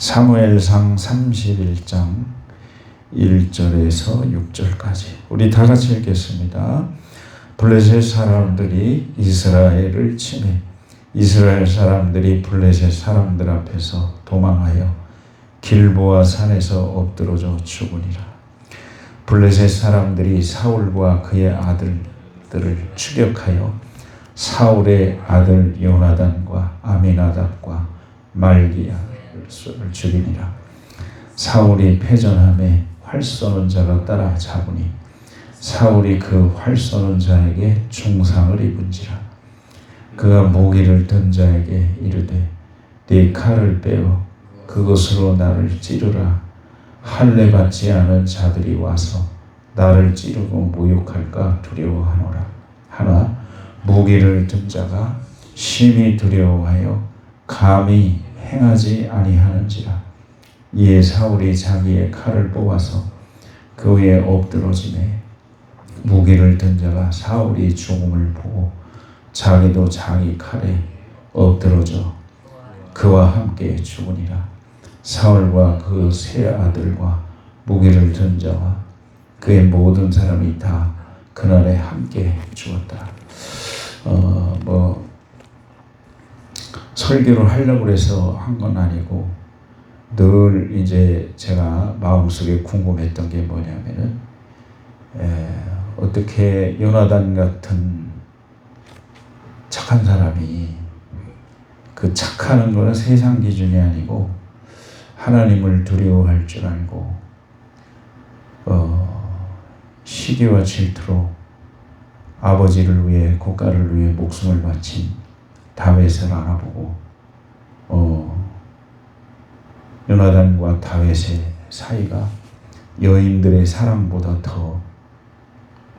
사무엘상 31장 1절에서 6절까지 우리 다 같이 읽겠습니다. 블레셋 사람들이 이스라엘을 치매 이스라엘 사람들이 블레셋 사람들 앞에서 도망하여 길보아 산에서 엎드러져 죽으니라. 블레셋 사람들이 사울과 그의 아들들을 추격하여 사울의 아들 요나단과 아미나답과 말기야를 죽이니라. 사울이 패전함에 활 쏘는 자가 따라 잡으니 사울이 그 활 쏘는 자에게 중상을 입은지라. 그가 무기를 든 자에게 이르되 네 칼을 빼어 그것으로 나를 찌르라. 할례 받지 않은 자들이 와서 나를 찌르고 모욕할까 두려워하노라. 하나 무기를 든 자가 심히 두려워하여 감히 행하지 아니하는지라. 이에 사울이 자기의 칼을 뽑아서 그 위에 엎드러지매 무기를 든 자가 사울이 죽음을 보고 자기도 자기 칼에 엎드러져 그와 함께 죽으니라. 사울과 그 세 아들과 무기를 든 자와 그의 모든 사람이 다 그날에 함께 죽었다. 설교를 하려고 해서 한 건 아니고 늘 이제 제가 마음속에 궁금했던 게 뭐냐면은 어떻게 요나단 같은 착한 사람이 그 착하는 거는 세상 기준이 아니고 하나님을 두려워할 줄 알고 시기와 질투로 아버지를 위해 국가를 위해 목숨을 바친 다윗을 알아보고 요나단과 다윗의 사이가 여인들의 사랑보다 더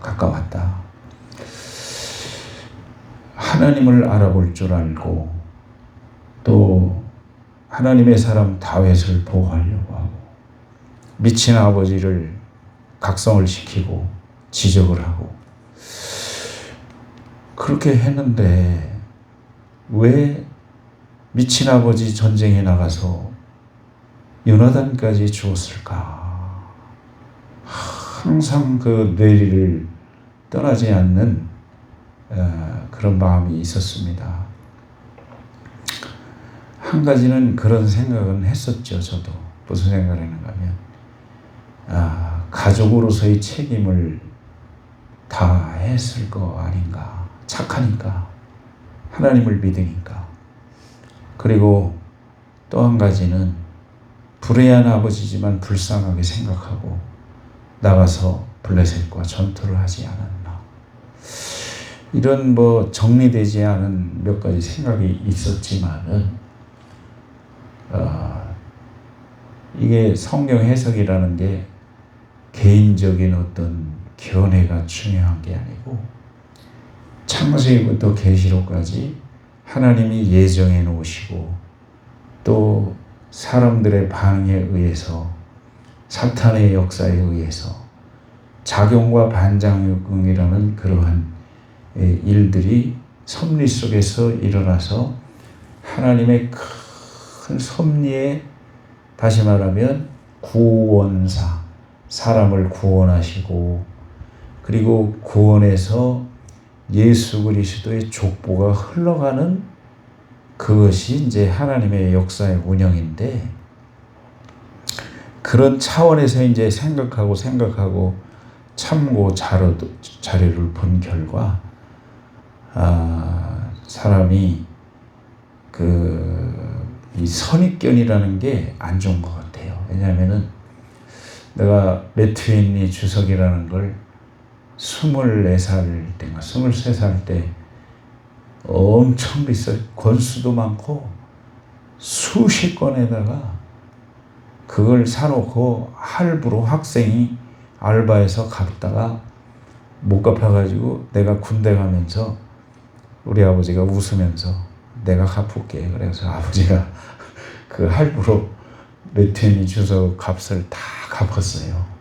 가까웠다. 하나님을 알아볼 줄 알고 또 하나님의 사람 다윗을 보호하려고 하고 미친 아버지를 각성을 시키고 지적을 하고 그렇게 했는데 왜 미친 아버지 전쟁에 나가서 요나단까지 죽었을까? 항상 그 뇌리를 떠나지 않는 그런 마음이 있었습니다. 한 가지는 그런 생각은 했었죠. 저도 무슨 생각을 했는가 하면 가족으로서의 책임을 다 했을 거 아닌가. 착하니까 하나님을 믿으니까. 그리고 또 한 가지는 불의한 아버지지만 불쌍하게 생각하고 나가서 블레셋과 전투를 하지 않았나. 이런 정리되지 않은 몇 가지 생각이 있었지만은 이게 성경 해석이라는 게 개인적인 어떤 견해가 중요한 게 아니고 창세기부터 계시록까지 하나님이 예정해 놓으시고 또 사람들의 반응에 의해서 사탄의 역사에 의해서 작용과 반작용이라는 그러한 일들이 섭리 속에서 일어나서 하나님의 큰 섭리에 다시 말하면 구원사, 사람을 구원하시고 그리고 구원에서 예수 그리스도의 족보가 흘러가는 그것이 이제 하나님의 역사의 운영인데 그런 차원에서 이제 생각하고 참고 자료를 본 결과 사람이 이 선입견이라는 게 안 좋은 것 같아요. 왜냐하면은 내가 매튜 헨리 주석이라는 걸 24살 때인가 23살 때 엄청 비싸 권수도 많고 수십 권에다가 그걸 사놓고 할부로 학생이 알바해서 갚다가 못 갚아가지고 내가 군대 가면서 우리 아버지가 웃으면서 내가 갚을게. 그래서 아버지가 그 할부로 매튜 헨리 주석 값을 다 갚았어요.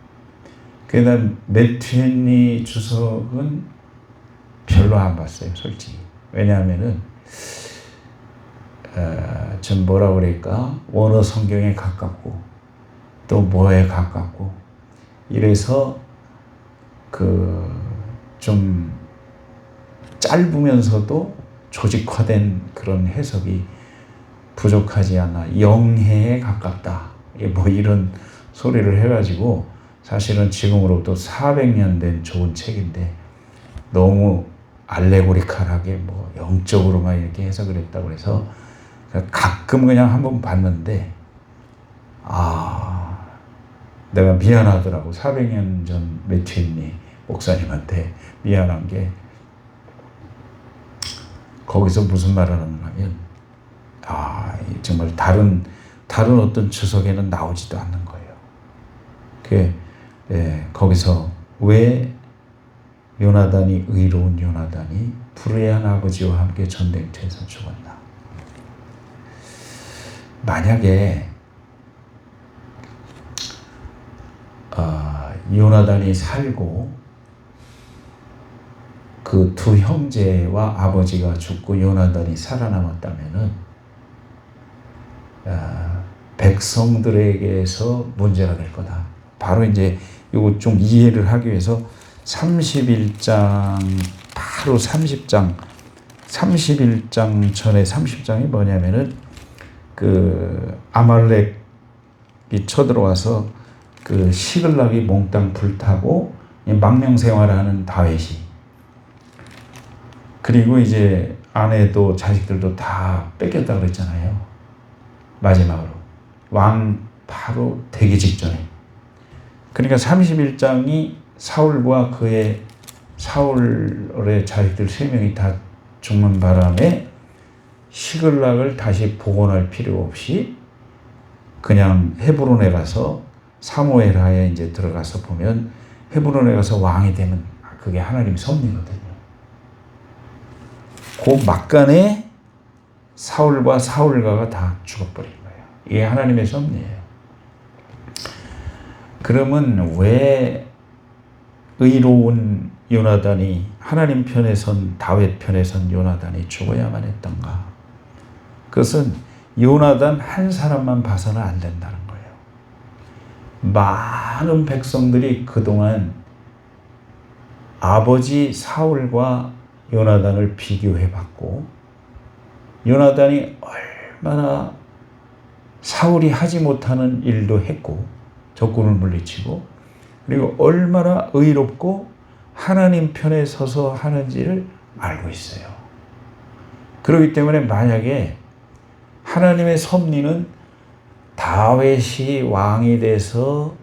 그난 매튜 헨리 주석은 별로 안 봤어요, 솔직히. 왜냐하면은 좀 뭐라 그럴까, 원어 성경에 가깝고 또 뭐에 가깝고 이래서 좀 짧으면서도 조직화된 그런 해석이 부족하지 않나, 영해에 가깝다, 뭐 이런 소리를 해가지고 사실은 지금으로부터 400년 된 좋은 책인데 너무 알레고리컬하게 뭐 영적으로만 이렇게 해석을 했다고 해서 가끔 그냥 한번 봤는데 내가 미안하더라고. 400년 전 매튜니 목사님한테 미안한 게, 거기서 무슨 말을 하냐면 정말 다른 어떤 주석에는 나오지도 않는 거예요. 거기서 왜 요나단이, 의로운 요나단이 불의한 아버지와 함께 전쟁터에서 죽었나. 만약에 요나단이 살고 그 두 형제와 아버지가 죽고 요나단이 살아남았다면은 백성들에게서 문제가 될 거다. 바로 이제 이거 좀 이해를 하기 위해서 31장, 바로 30장 전에 30장이 뭐냐면은 아말렉이 쳐들어와서 시글락이 몽땅 불타고 망명생활하는 다윗이, 그리고 이제 아내도 자식들도 다 뺏겼다 그랬잖아요. 마지막으로 왕 바로 되기 직전에. 그러니까 31장이 사울의 자식들 3명이 다 죽는 바람에 시글락을 다시 복원할 필요 없이 그냥 헤브론에 가서 사무엘하에 이제 들어가서 보면 헤브론에 가서 왕이 되면 그게 하나님 섭리거든요. 그 막간에 사울과 사울가가 다 죽어버린 거예요. 이게 하나님의 섭리예요. 그러면 왜 의로운 요나단이, 하나님 편에 선, 다윗 편에 선 요나단이 죽어야만 했던가? 그것은 요나단 한 사람만 봐서는 안 된다는 거예요. 많은 백성들이 그동안 아버지 사울과 요나단을 비교해봤고, 요나단이 얼마나 사울이 하지 못하는 일도 했고 적군을 물리치고, 그리고 얼마나 의롭고 하나님 편에 서서 하는지를 알고 있어요. 그렇기 때문에 만약에 하나님의 섭리는 다윗이 왕이 돼서,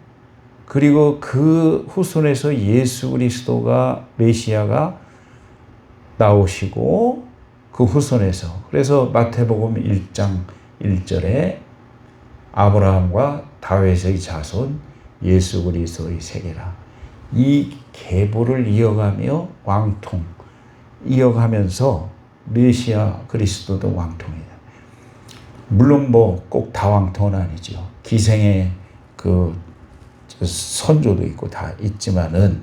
그리고 그 후손에서 예수 그리스도가, 메시아가 나오시고 그 후손에서, 그래서 마태복음 1장 1절에 아브라함과 다윗의 자손 예수 그리스도의 세계라, 이 계보를 이어가며 왕통 이어가면서 메시아 그리스도도 왕통이다. 물론 뭐 꼭 다 왕통은 아니죠. 기생의 선조도 있고 다 있지만은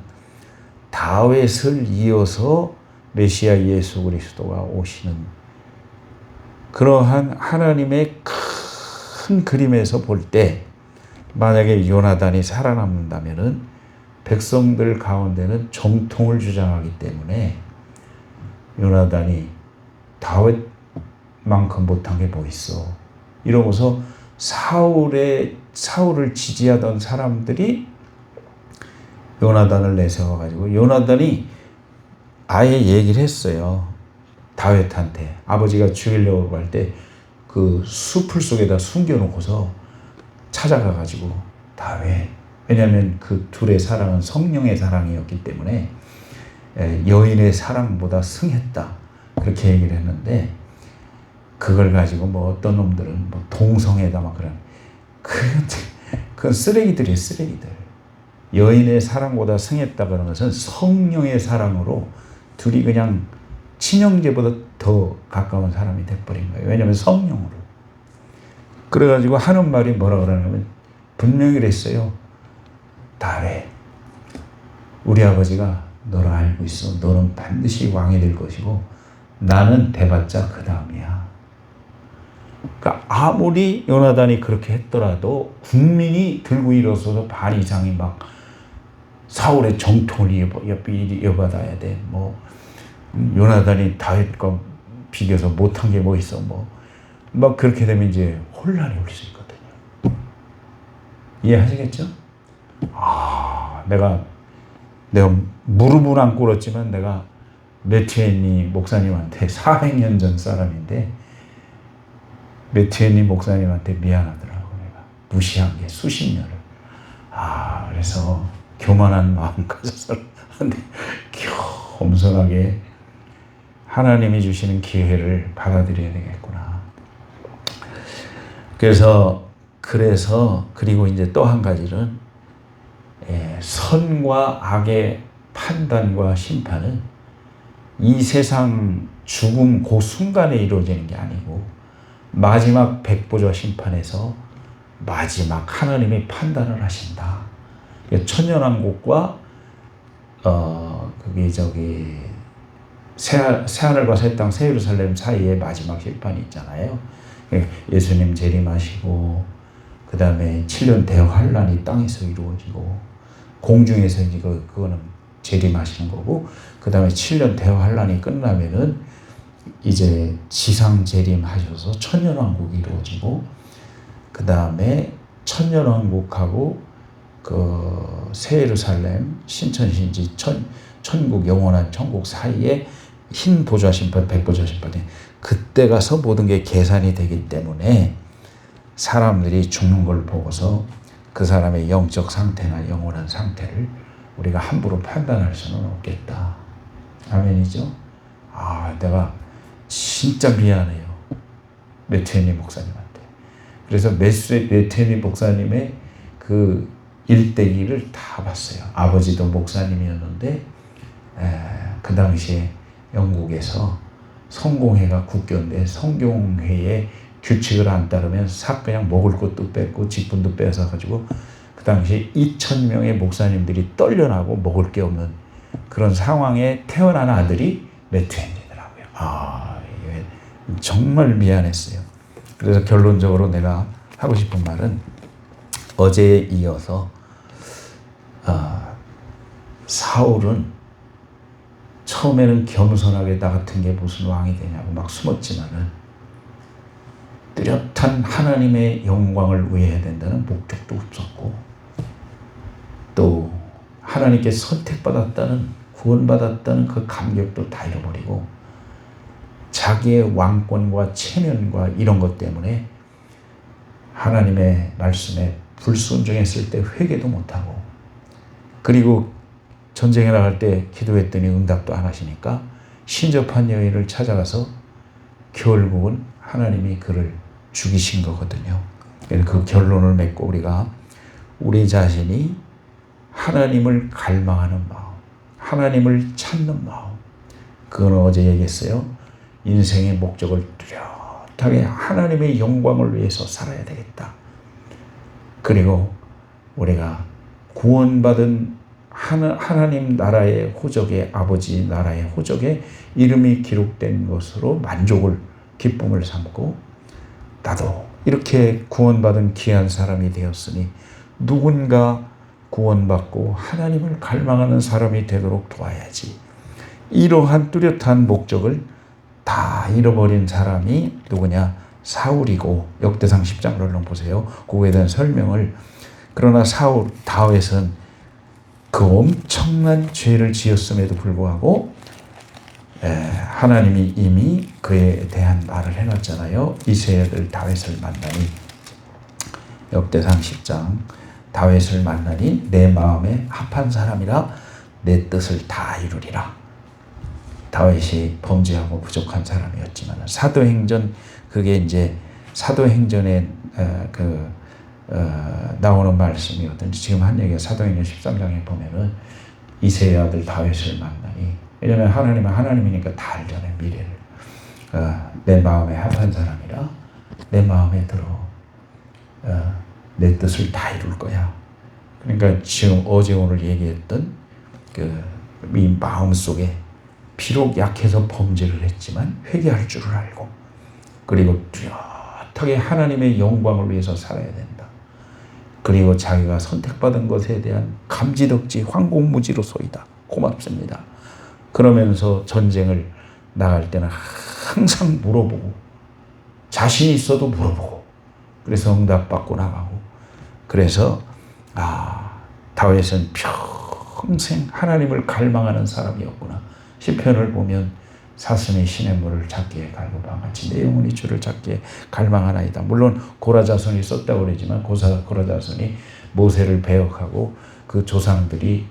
다윗을 이어서 메시아 예수 그리스도가 오시는 그러한 하나님의 큰 그림에서 볼 때, 만약에 요나단이 살아남는다면은 백성들 가운데는 정통을 주장하기 때문에 요나단이 다윗만큼 못한 게 뭐 있어, 이러면서 사울을 지지하던 사람들이 요나단을 내세워가지고, 요나단이 아예 얘기를 했어요. 다윗한테 아버지가 죽이려고 할 때 그 수풀 속에다 숨겨놓고서 찾아가가지고, 다윗, 왜냐하면 그 둘의 사랑은 성령의 사랑이었기 때문에 여인의 사랑보다 승했다, 그렇게 얘기를 했는데, 그걸 가지고 뭐 어떤 놈들은 뭐 동성애다 막 그런, 그건 쓰레기들이에요, 쓰레기들. 여인의 사랑보다 승했다 그런 것은 성령의 사랑으로 둘이 그냥 친형제보다 더 가까운 사람이 돼버린 거예요. 왜냐하면 성령으로. 그래가지고 하는 말이 뭐라 그러냐면 분명히 그랬어요. 다윗, 우리 아버지가 너를 알고 있어. 너는 반드시 왕이 될 것이고 나는 돼봤자 그 다음이야. 그러니까 아무리 요나단이 그렇게 했더라도 국민이 들고 일어서서 반 이상이 막 사울의 정통을 이어받아야 돼. 뭐 요나단이 다윗과 비교해서 못한 게 뭐 있어. 뭐 막 그렇게 되면 이제 혼란이 올 수 있거든요. 이해하시겠죠? 내가 무릎은 안 꿇었지만 내가 메티엔니 목사님한테 400년 전 사람인데 메티엔니 목사님한테 미안하더라고. 내가 무시한 게 수십 년을. 그래서 교만한 마음 가져서 겸손하게 하나님이 주시는 기회를 받아들여야 되겠구나. 그리고 이제 또 한 가지는 선과 악의 판단과 심판은 이 세상 죽음 그 순간에 이루어지는 게 아니고 마지막 백보자 심판에서 마지막 하나님이 판단을 하신다. 천년왕국과 그게 새하늘과 새 땅 새 예루살렘 사이에 마지막 심판이 있잖아요. 예수님 재림하시고 그 다음에 7년 대역 환란이 땅에서 이루어지고 공중에서 이제 그거는 재림하시는 거고 그 다음에 7년 대역 환란이 끝나면은 이제 지상 재림하셔서 천년왕국이 이루어지고 그 다음에 천년왕국하고 그 새 예루살렘 신천신지 천국 영원한 천국 사이에 흰 보좌 심판 백보좌 심판이 그때 가서 모든 게 계산이 되기 때문에 사람들이 죽는 걸 보고서 그 사람의 영적 상태나 영원한 상태를 우리가 함부로 판단할 수는 없겠다. 아멘이죠? 내가 진짜 미안해요. 메티엔니 목사님한테. 그래서 메티엔니 목사님의 그 일대기를 다 봤어요. 아버지도 목사님이었는데 그 당시에 영국에서 성공회가 국교인데 성공회의 규칙을 안 따르면 그냥 먹을 것도 뺏고 직분도 뺏어가지고 그 당시 2,000명의 목사님들이 떨려나고 먹을 게 없는 그런 상황에 태어난 아들이 메티엔니더라고요. 정말 미안했어요. 그래서 결론적으로 내가 하고 싶은 말은 어제에 이어서 사울은 처음에는 겸손하게 나 같은 게 무슨 왕이 되냐고 막 숨었지만은 뚜렷한 하나님의 영광을 위해야 된다는 목적도 없었고 또 하나님께 선택받았다는 구원받았다는 그 감격도 다 잃어버리고 자기의 왕권과 체면과 이런 것 때문에 하나님의 말씀에 불순종했을 때 회개도 못하고 그리고 전쟁에 나갈 때 기도했더니 응답도 안 하시니까 신접한 여인을 찾아가서 결국은 하나님이 그를 죽이신 거거든요. 그 결론을 맺고 우리가 우리 자신이 하나님을 갈망하는 마음, 하나님을 찾는 마음, 그건 어제 얘기했어요. 인생의 목적을 뚜렷하게 하나님의 영광을 위해서 살아야 되겠다. 그리고 우리가 구원받은 하나님 나라의 호적에 아버지 나라의 호적에 이름이 기록된 것으로 기쁨을 삼고 나도 이렇게 구원받은 귀한 사람이 되었으니 누군가 구원받고 하나님을 갈망하는 사람이 되도록 도와야지. 이러한 뚜렷한 목적을 다 잃어버린 사람이 누구냐? 사울이고 역대상 10장을 보세요. 그거에 대한 설명을 그러나 다윗은 그 엄청난 죄를 지었음에도 불구하고 하나님이 이미 그에 대한 말을 해놨잖아요. 이새의 아들 다윗을 만나니 역대상 10장 다윗을 만나니 내 마음에 합한 사람이라 내 뜻을 다 이루리라. 다윗이 범죄하고 부족한 사람이었지만 사도행전 그게 이제 사도행전에 나오는 말씀이거든요. 지금 한 얘기가 사도행전 13장에 보면은 이새의 아들 다윗을 만나니 왜냐하면 하나님은 하나님이니까 다 알잖아요. 미래를. 내 마음에 합한 사람이라 내 마음에 들어 내 뜻을 다 이룰 거야. 그러니까 지금 어제 오늘 얘기했던 이 마음속에 비록 약해서 범죄를 했지만 회개할 줄을 알고 그리고 떳떳하게 하나님의 영광을 위해서 살아야 된다. 그리고 자기가 선택받은 것에 대한 감지덕지 황공무지로소이다. 고맙습니다. 그러면서 전쟁을 나갈 때는 항상 물어보고 자신 있어도 물어보고 그래서 응답받고 나가고 그래서 다윗은 평생 하나님을 갈망하는 사람이었구나. 시편을 보면 사슴이 시냇물을 찾기에 갈급함 같이 내 영혼이 주를 찾기에 갈망하나이다. 물론 고라자손이 썼다고 그러지만 고라자손이 모세를 배역하고 그 조상들이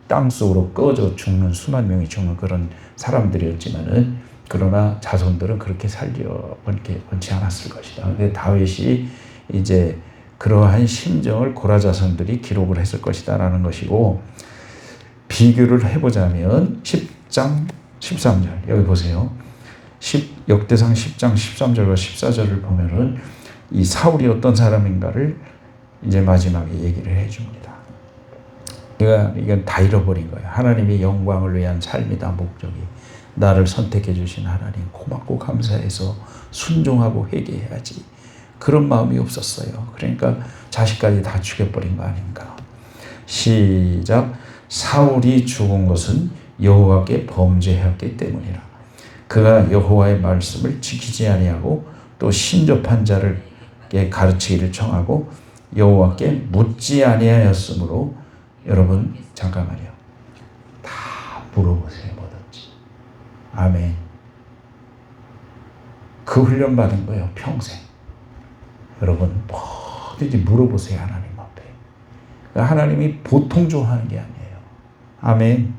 땅속으로 꺼져 죽는 수만 명이 죽는 그런 사람들이었지만은 그러나 자손들은 그렇게 원치 않았을 것이다. 근데 다윗이 이제 그러한 심정을 고라자손들이 기록을 했을 것이다라는 것이고 비교를 해보자면 10장 13절 여기 보세요. 역대상 10장 13절과 14절을 보면은 이 사울이 어떤 사람인가를 이제 마지막에 얘기를 해줍니다. 이건 다 잃어버린 거예요. 하나님의 영광을 위한 삶이다. 목적이 나를 선택해 주신 하나님 고맙고 감사해서 순종하고 회개해야지. 그런 마음이 없었어요. 그러니까 자식까지 다 죽여버린 거 아닌가. 시작. 사울이 죽은 것은 여호와께 범죄하였기 때문이라. 그가 여호와의 말씀을 지키지 아니하고 또 신접한 자를게 가르치기를 청하고 여호와께 묻지 아니하였으므로. 여러분 잠깐만요. 다 물어보세요. 뭐든지. 아멘. 그 훈련 받은 거예요. 평생. 여러분 뭐든지 물어보세요. 하나님 앞에. 하나님이 보통 좋아하는 게 아니에요. 아멘.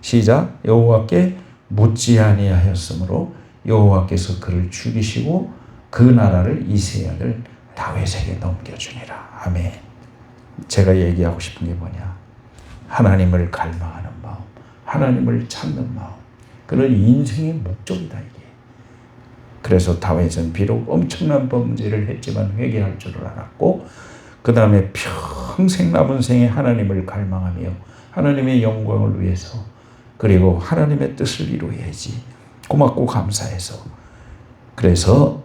시작. 여호와께 묻지 아니하였으므로 여호와께서 그를 죽이시고 그 나라를 이새의 아들 다윗에게 넘겨주니라. 아멘. 제가 얘기하고 싶은 게 뭐냐. 하나님을 갈망하는 마음, 하나님을 찾는 마음, 그런 인생의 목적이다 이게. 그래서 다윗은 비록 엄청난 범죄를 했지만 회개할 줄을 알았고 그 다음에 평생 남은 생에 하나님을 갈망하며 하나님의 영광을 위해서 그리고 하나님의 뜻을 이루어야지 고맙고 감사해서 그래서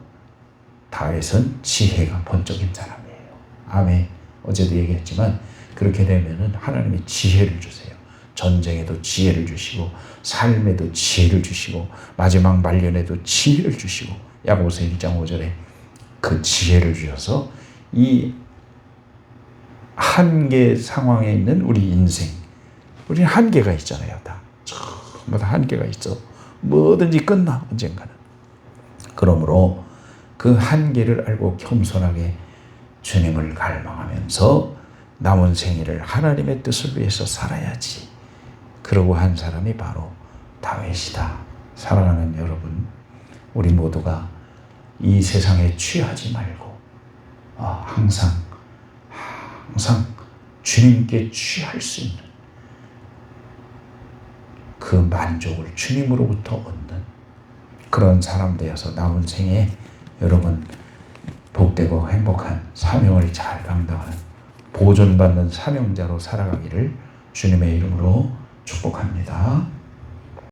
다윗은 지혜가 번쩍인 사람이에요. 아멘. 어제도 얘기했지만 그렇게 되면은 하나님이 지혜를 주세요. 전쟁에도 지혜를 주시고 삶에도 지혜를 주시고 마지막 말년에도 지혜를 주시고 야고보서 1장 5절에 그 지혜를 주셔서 이 한계 상황에 있는 우리 인생 우리는 한계가 있잖아요. 전부 다 한계가 있어. 뭐든지 끝나 언젠가는. 그러므로 그 한계를 알고 겸손하게 주님을 갈망하면서 남은 생애를 하나님의 뜻을 위해서 살아야지. 그러고 한 사람이 바로 다윗이다. 사랑하는 여러분, 우리 모두가 이 세상에 취하지 말고 항상 주님께 취할 수 있는 그 만족을 주님으로부터 얻는 그런 사람 되어서 남은 생에 여러분 복되고 행복한 사명을 잘 감당하는 보존받는 사명자로 살아가기를 주님의 이름으로 축복합니다.